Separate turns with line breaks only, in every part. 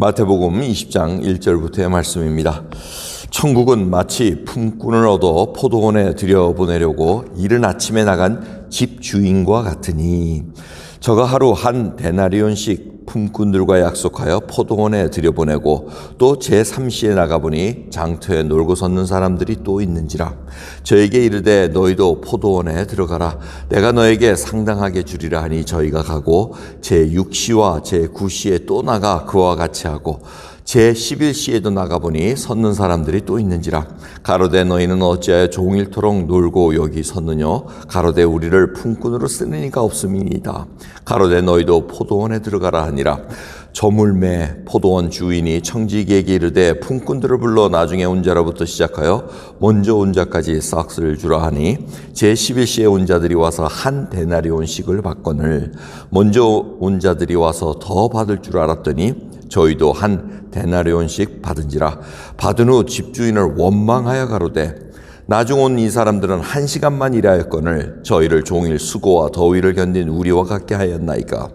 마태복음 20장 1절부터의 말씀입니다. 천국은 마치 품꾼을 얻어 포도원에 들여보내려고 이른 아침에 나간 집주인과 같으니 저가 하루 한 데나리온씩 품꾼들과 약속하여 포도원에 들여보내고 또 제3시에 나가보니 장터에 놀고 섰는 사람들이 또 있는지라. 저에게 이르되 너희도 포도원에 들어가라. 내가 너에게 상당하게 주리라 하니 저희가 가고 제6시와 제9시에 또 나가 그와 같이 하고 제11시에도 나가보니 섰는 사람들이 또 있는지라. 가로되 너희는 어찌하여 종일토록 놀고 여기 섰느뇨. 가로되 우리를 품꾼으로 쓰는 이가 없음이니이다. 가로되 너희도 포도원에 들어가라 하니라. 저물매 포도원 주인이 청지기에게 이르되 품꾼들을 불러 나중에 온 자로부터 시작하여 먼저 온 자까지 싹쓸 주라 하니 제11시에 온 자들이 와서 한 데나리온씩을 받거늘 먼저 온 자들이 와서 더 받을 줄 알았더니 저희도 한 데나리온씩 받은지라. 받은 후 집주인을 원망하여 가로되 나중 온 이 사람들은 1시간만 일하였거늘 저희를 종일 수고와 더위를 견딘 우리와 같게 하였나이까.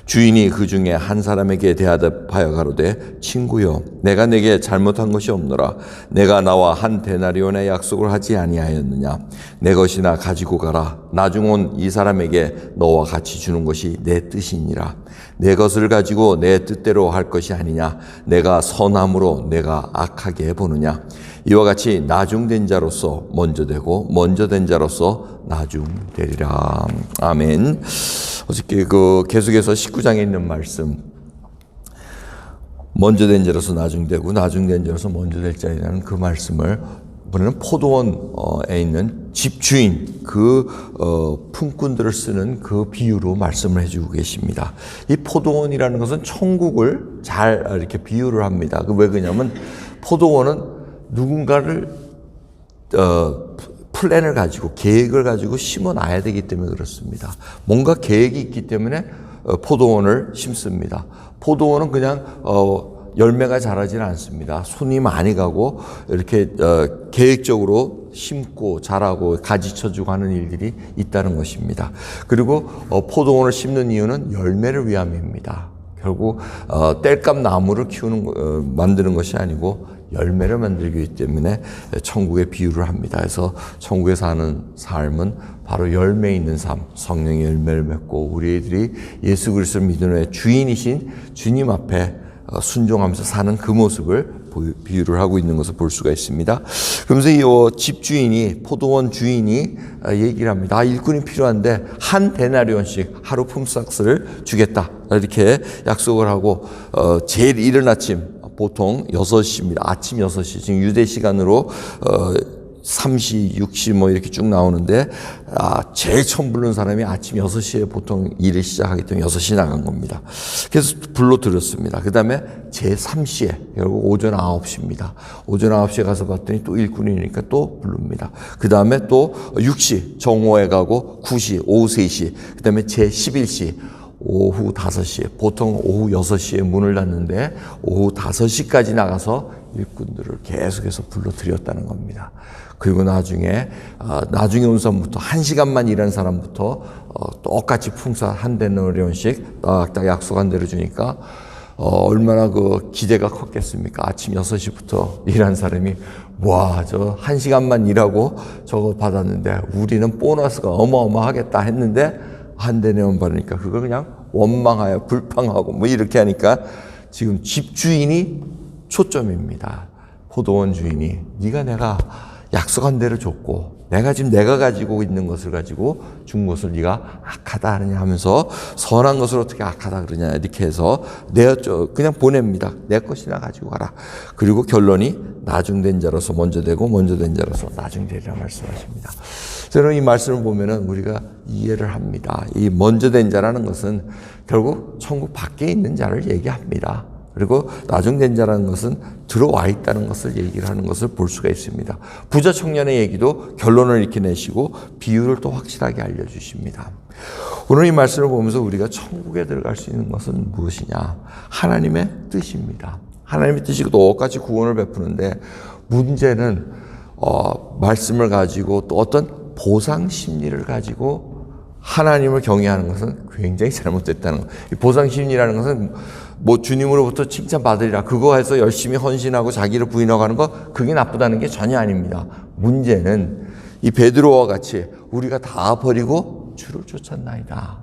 주인이 그 중에 한 사람에게 대답하여 가로되 친구여 내가 내게 잘못한 것이 없노라. 내가 나와 한 데나리온의 약속을 하지 아니하였느냐. 내 것이나 가지고 가라. 나중 온 이 사람에게 너와 같이 주는 것이 내 뜻이니라. 내 것을 가지고 내 뜻대로 할 것이 아니냐. 내가 선함으로 내가 악하게 보느냐. 이와 같이 나중된 자로서 먼저 되고 먼저 된 자로서 나중되리라. 아멘. 어저께 계속해서 19장에 있는 말씀, 먼저 된 자로서 나중되고 나중된 자로서 먼저 될 자라는 그 말씀을 이번에는 포도원에 있는 집주인, 품꾼들을 쓰는 그 비유로 말씀을 해주고 계십니다. 이 포도원이라는 것은 천국을 잘 이렇게 비유를 합니다. 왜 그러냐면 포도원은 누군가를 플랜을 가지고 계획을 가지고 심어놔야 되기 때문에 그렇습니다. 뭔가 계획이 있기 때문에 포도원을 심습니다. 포도원은 그냥 열매가 자라지는 않습니다. 손이 많이 가고 이렇게 계획적으로 심고 자라고 가지쳐주고 하는 일들이 있다는 것입니다. 그리고 포도원을 심는 이유는 열매를 위함입니다. 결국 땔감 나무를 만드는 것이 아니고 열매를 만들기 때문에 천국의 비유를 합니다. 그래서 천국에 사는 삶은 바로 열매 있는 삶, 성령의 열매를 맺고 우리들이 예수 그리스도를 믿는 후에 주인이신 주님 앞에 순종하면서 사는 그 모습을 비유를 하고 있는 것을 볼 수가 있습니다. 그러면서 이 집주인이, 포도원 주인이 얘기를 합니다. 일꾼이 필요한데 한 데나리온씩 하루 품삯을 주겠다. 이렇게 약속을 하고 제일 이른 아침, 보통 6시입니다. 아침 6시. 지금 유대 시간으로 3시, 6시 이렇게 쭉 나오는데 제일 처음 부른 사람이 아침 6시에 보통 일을 시작하기 때문에 6시에 나간 겁니다. 그래서 불러드렸습니다. 그 다음에 제3시에 결국 오전 9시입니다. 오전 9시에 가서 봤더니 또 일꾼이니까 또 부릅니다. 그 다음에 또 6시 정오에 가고 9시, 오후 3시, 그 다음에 제11시 오후 5시에, 보통 오후 6시에 문을 닫는데 오후 5시까지 나가서 일꾼들을 계속해서 불러들였다는 겁니다. 그리고 나중에 온 사람부터 1시간만 일한 사람부터 똑같이 품삯 한 데나리온씩 딱 약속한 대로 주니까 얼마나 기대가 컸겠습니까? 아침 6시부터 일한 사람이 와, 저 1시간만 일하고 저거 받았는데 우리는 보너스가 어마어마하겠다 했는데 한 데나리온 받으니까 그걸 그냥 원망하여 불평하고 이렇게 하니까 지금 집주인이 초점입니다. 포도원 주인이 내가 약속한 대로 줬고 내가 가지고 있는 것을 가지고 준 것을 네가 악하다 하느냐 하면서 선한 것을 어떻게 악하다 그러냐 이렇게 해서 그냥 보냅니다. 내 것이나 가지고 가라. 그리고 결론이 나중된 자로서 먼저 되고 먼저 된 자로서 나중되리라 말씀하십니다. 저는 이 말씀을 보면은 우리가 이해를 합니다. 이 먼저 된 자라는 것은 결국 천국 밖에 있는 자를 얘기합니다. 그리고 나중된 자라는 것은 들어와 있다는 것을 얘기를 하는 것을 볼 수가 있습니다. 부자 청년의 얘기도 결론을 이렇게 내시고 비유를 또 확실하게 알려주십니다. 오늘 이 말씀을 보면서 우리가 천국에 들어갈 수 있는 것은 무엇이냐? 하나님의 뜻입니다. 하나님의 뜻이 똑같이 구원을 베푸는데 문제는 말씀을 가지고 또 어떤 보상 심리를 가지고 하나님을 경외하는 것은 굉장히 잘못됐다는 거예요. 보상 심리라는 것은 뭐 주님으로부터 칭찬받으리라 그거 해서 열심히 헌신하고 자기를 부인하고 하는 거 그게 나쁘다는 게 전혀 아닙니다. 문제는 이 베드로와 같이 우리가 다 버리고 주를 쫓았나이다.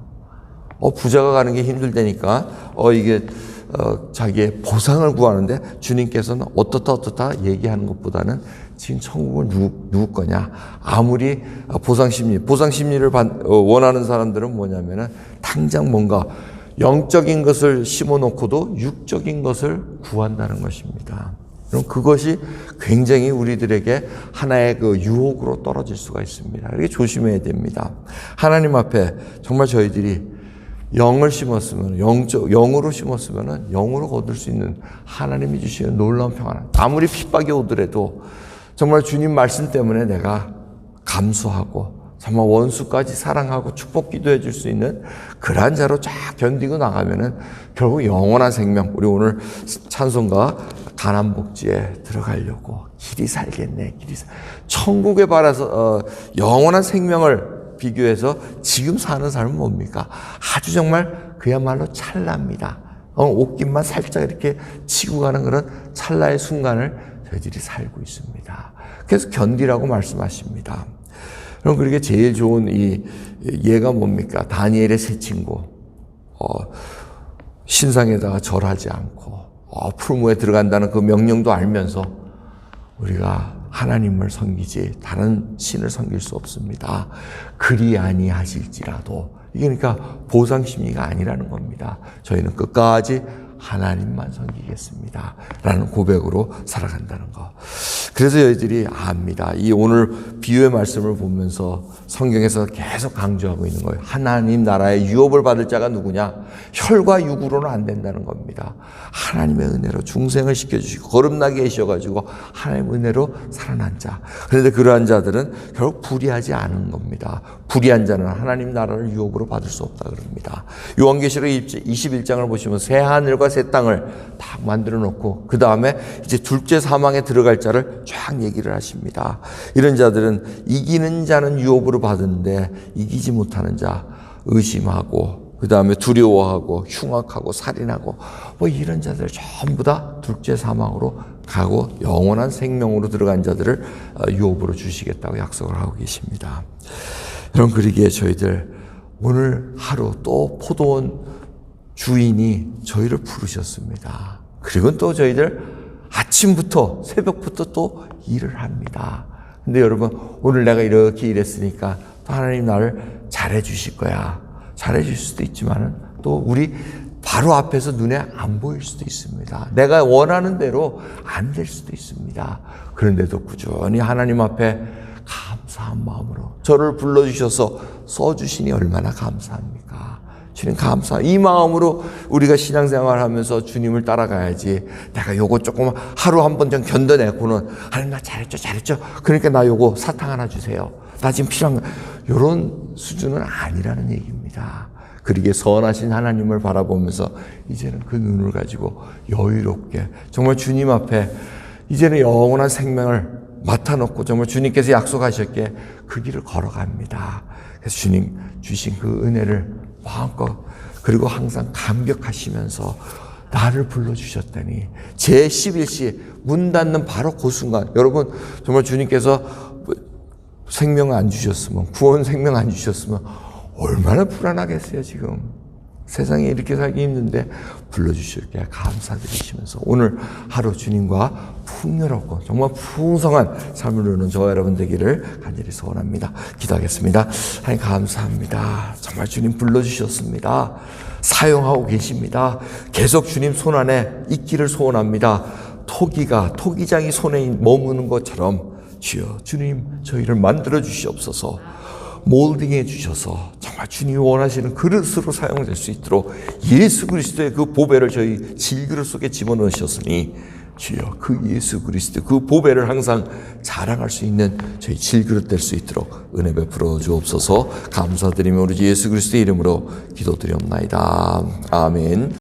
부자가 가는 게 힘들다니까 이게 자기의 보상을 구하는데 주님께서는 어떻다 얘기하는 것보다는 지금 천국을 누구 거냐. 아무리 보상심리를 원하는 사람들은 뭐냐면은 당장 뭔가 영적인 것을 심어놓고도 육적인 것을 구한다는 것입니다. 그럼 그것이 굉장히 우리들에게 하나의 그 유혹으로 떨어질 수가 있습니다. 이렇게 조심해야 됩니다. 하나님 앞에 정말 저희들이 영을 심었으면, 영으로 심었으면 영으로 거둘 수 있는 하나님이 주시는 놀라운 평안. 아무리 핍박이 오더라도 정말 주님 말씀 때문에 내가 감수하고 정말 원수까지 사랑하고 축복 기도해 줄 수 있는 그러한 자로 쫙 견디고 나가면은 결국 영원한 생명, 우리 오늘 찬송가 가난복지에 들어가려고 길이 살겠네, 천국에 바라서 영원한 생명을 비교해서 지금 사는 삶은 뭡니까? 아주 정말 그야말로 찰나입니다. 옷깃만 살짝 이렇게 치고 가는 그런 찰나의 순간을 저희들이 살고 있습니다. 그래서 견디라고 말씀하십니다. 그럼 그렇게 제일 좋은 이 예가 뭡니까? 다니엘의 세 친구. 신상에다가 절하지 않고 풀무에 들어간다는 그 명령도 알면서 우리가 하나님을 섬기지 다른 신을 섬길 수 없습니다. 그리 아니하실지라도. 이게 그러니까 보상심리가 아니라는 겁니다. 저희는 끝까지 하나님만 섬기겠습니다. 라는 고백으로 살아간다는 거. 그래서 저희들이 압니다. 이 오늘 비유의 말씀을 보면서 성경에서 계속 강조하고 있는 거예요. 하나님 나라의 유업을 받을 자가 누구냐? 혈과 육으로는 안 된다는 겁니다. 하나님의 은혜로 중생을 시켜주시고 거듭나게 하셔가지고 하나님의 은혜로 살아난 자. 그런데 그러한 자들은 결국 불의하지 않은 겁니다. 불의한 자는 하나님 나라를 유업으로 받을 수 없다 그럽니다. 요한계시록 21장을 보시면 새 하늘과 새 땅을 딱 만들어 놓고 그 다음에 이제 둘째 사망에 들어갈 자를 쫙 얘기를 하십니다. 이런 자들은 이기는 자는 유업으로 받는데 이기지 못하는 자 의심하고 그 다음에 두려워하고 흉악하고 살인하고 뭐 이런 자들 전부 다 둘째 사망으로 가고 영원한 생명으로 들어간 자들을 유업으로 주시겠다고 약속을 하고 계십니다. 여러분 그러기에 저희들 오늘 하루 또 포도원 주인이 저희를 부르셨습니다. 그리고 또 저희들 아침부터 새벽부터 또 일을 합니다. 근데 여러분 오늘 내가 이렇게 일했으니까 또 하나님 나를 잘해 주실 거야. 잘해 줄 수도 있지만은 또 우리 바로 앞에서 눈에 안 보일 수도 있습니다. 내가 원하는 대로 안 될 수도 있습니다. 그런데도 꾸준히 하나님 앞에 감사한 마음으로 저를 불러주셔서 써주시니 얼마나 감사합니까? 주님 감사. 이 마음으로 우리가 신앙생활을 하면서 주님을 따라가야지. 내가 요거 조금 하루 한 번 좀 견뎌내고는 하나님 나 잘했죠. 그러니까 나 요거 사탕 하나 주세요. 나 지금 필요한 거. 요런 수준은 아니라는 얘기입니다. 그러기에 선하신 하나님을 바라보면서 이제는 그 눈을 가지고 여유롭게 정말 주님 앞에 이제는 영원한 생명을 맡아놓고 정말 주님께서 약속하셨기에 그 길을 걸어갑니다. 그래서 주님 주신 그 은혜를 마음껏 그리고 항상 감격하시면서 나를 불러주셨다니 제 11시 문 닫는 바로 그 순간 여러분 정말 주님께서 생명 안 주셨으면 구원 생명 안 주셨으면 얼마나 불안하겠어요. 지금 세상에 이렇게 살기 힘든데 불러주실게 감사드리시면서 오늘 하루 주님과 풍요롭고 정말 풍성한 삶을 누리는 저와 여러분 되기를 간절히 소원합니다. 기도하겠습니다. 하나님 감사합니다. 정말 주님 불러주셨습니다. 사용하고 계십니다. 계속 주님 손 안에 있기를 소원합니다. 토기장이 손에 머무는 것처럼 주여 주님 저희를 만들어 주시옵소서. 몰딩해 주셔서 정말 주님이 원하시는 그릇으로 사용될 수 있도록 예수 그리스도의 그 보배를 저희 질그릇 속에 집어넣으셨으니 주여 그 예수 그리스도 그 보배를 항상 자랑할 수 있는 저희 질그릇 될 수 있도록 은혜 베풀어 주옵소서. 감사드리며 우리 예수 그리스도의 이름으로 기도드리옵나이다. 아멘.